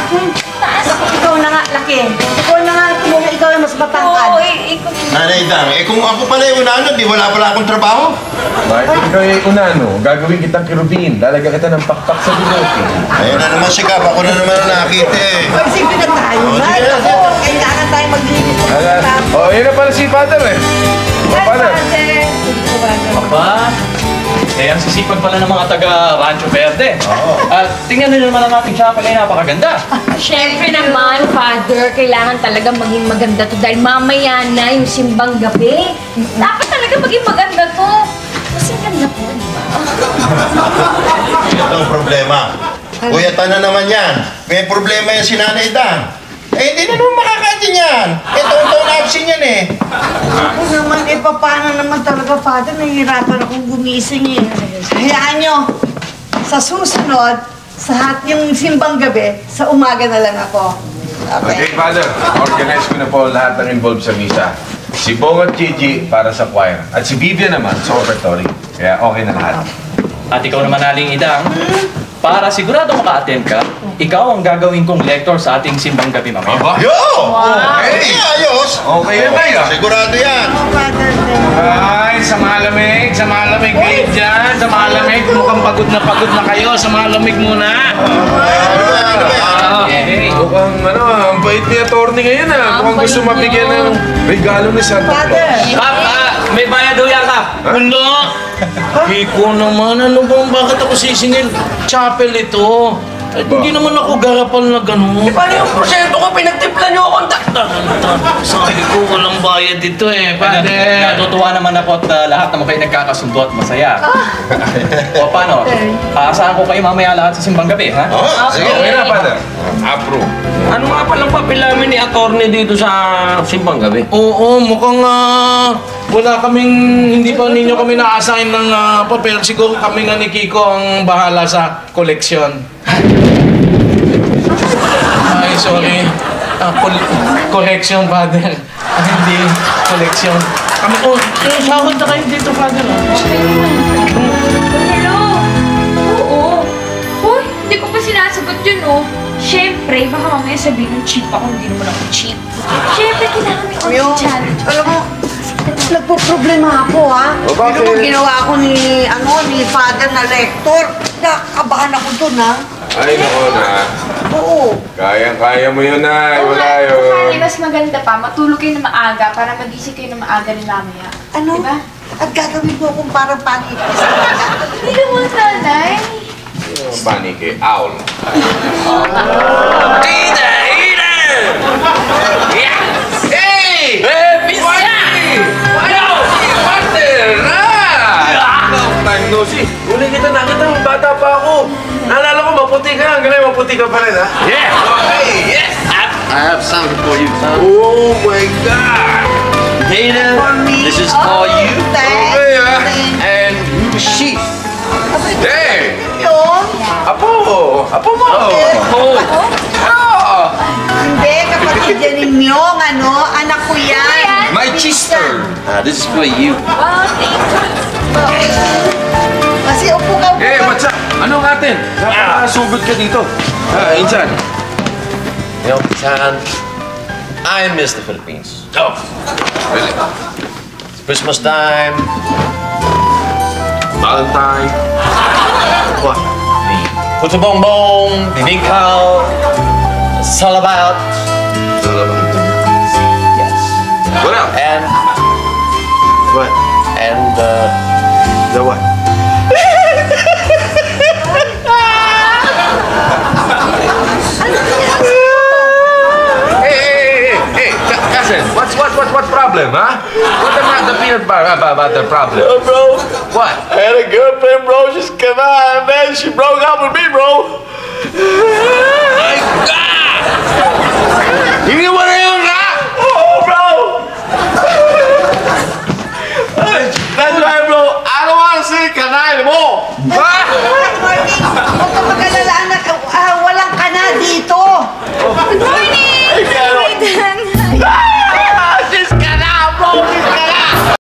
Ikaw na nga, laki. Ikaw na nga, tumulong ikaw yung mas matangkad. Oo, ikaw. Nanay Dang, kung ako pala yung unano, di wala pala akong trabaho. Bakit ikaw yung unano? Gagawin kitang kirubin. Lalagyan kita ng pakpak sa bilote. Ayun na naman si Kap, ako na naman ang nakita eh. Sige na tayo. Ako, kailangan tayo maglinis. Oh, yun na pala si Father eh. Father. Aba, ang sisipag pala ng mga taga Rancho Verde. At tingnan nyo naman ang ating chapel ay napakaganda. Siyempre naman, Father, kailangan talaga maging maganda to dahil mamaya na yung simbang gabi. Dapat talaga maging maganda to. Kasi ganda po, di ba? Ito ang problema. Kuya, na naman yan. May problema yan si Nanay Dang. Hindi na naman makakadyan yan. Taon-taon absent yan eh. Ako naman, paano naman talaga, Father, nahihirapan akong gumising eh. Hayaan nyo, sa susunod, sa yung simbang gabi, sa umaga na lang ako. Okay, Father. Organize ko na po lahat ng involved sa misa. Si Bong at Gigi para sa choir. At si Vivian naman sa offertory. Kaya okay na lahat. At ikaw naman, Aling Idang, para sigurado maka-attend ka, ikaw ang gagawin kong lector sa ating simbang gabi mamaya. Aba? Yo! Okay, ayos. Okay yan tayo. Sigurado yan. Father, Ay, sa malamig kayo dyan. Sa malamig, mukhang pagod na kayo. Sa malamig muna. Hey. Mukhang ang bait ni attorney ngayon ah. Mukhang gusto mabigyan ng regalo ni Santa Father! Claus. May bayad doon yan ka. Wala! Iko naman, ano bang bakit ako sisingil? Chapel ito. At hindi naman ako garapal na gano'n. Paano yung porsyento ko? Pinagtimpla niyo ako. Sabi ko, walang bayad dito eh, Father. Natutuwa naman ako at lahat naman kayo nagkakasundo at masaya. O paano? Paasahan ko kayo mamaya lahat sa simbang gabi, ha? Sige, okay na, Father. Approve. Ano nga palang papilamin ni attorney dito sa simbang gabi? Oo, mukhang wala kaming, hindi pa ninyo kami na-assign ng papel. Siguro kami na ni Kiko ang bahala sa koleksyon. Ay, sorry. Correction, Father. Hindi, collection. Kami, sahod na kayo dito, Father. Hello? Oo. Hoy, hindi ko pa sinasagot yun, oh. Siyempre, baka mamaya sabihin ng cheap ako, hindi naman ako cheap. Siyempre, kailangan may only challenge. Alam mo, nagpo-problema ako, ha? bakit? Pero ginawa ko ni Father na lector, nakakabahan ako dun, ha? Ay, nako na. Oo. Kaya mo yun na. Wala Kaya yun. mas maganda pa, matulog kayo na maaga para magising kayo na maaga rin mamaya. Ano? Diba? At gagawin mo akong parang panipis. Hindi naman, nanay. Panike, owl. Ida! Yeah! Hey! Pisa! Partner! Long time no see. Uli kita nakita mo, bata pa ako. Naalala ko, maputi ka. Hanggang ngayon, maputi ka pa rin, ha? Yeah! Okay, yes! I have something for you, son. Oh my God! Dana, this is for you. Okay, ha? And she. Hey! Yun? Apo! Apo mo! Oh! Ah! Hindi, kapatid yan ninyo, anak ko yan. My sister. This is for you. Wow, thank you. Kasi upo ka. Hey, what's up? Anong atin? Napakasugod ka dito. Insan. You know, son, I miss the Philippines. Oh. Really? It's Christmas time. Valentine. What? The Puto Bongbong, Bibingkaw, Salabat. Yes. What else? And, What? and, The what? Hey, cousin, what problem, huh? What the peanut butter problem? bro, What? I had a girlfriend, bro. She's come out, man. She broke up with me, bro. You know what I am?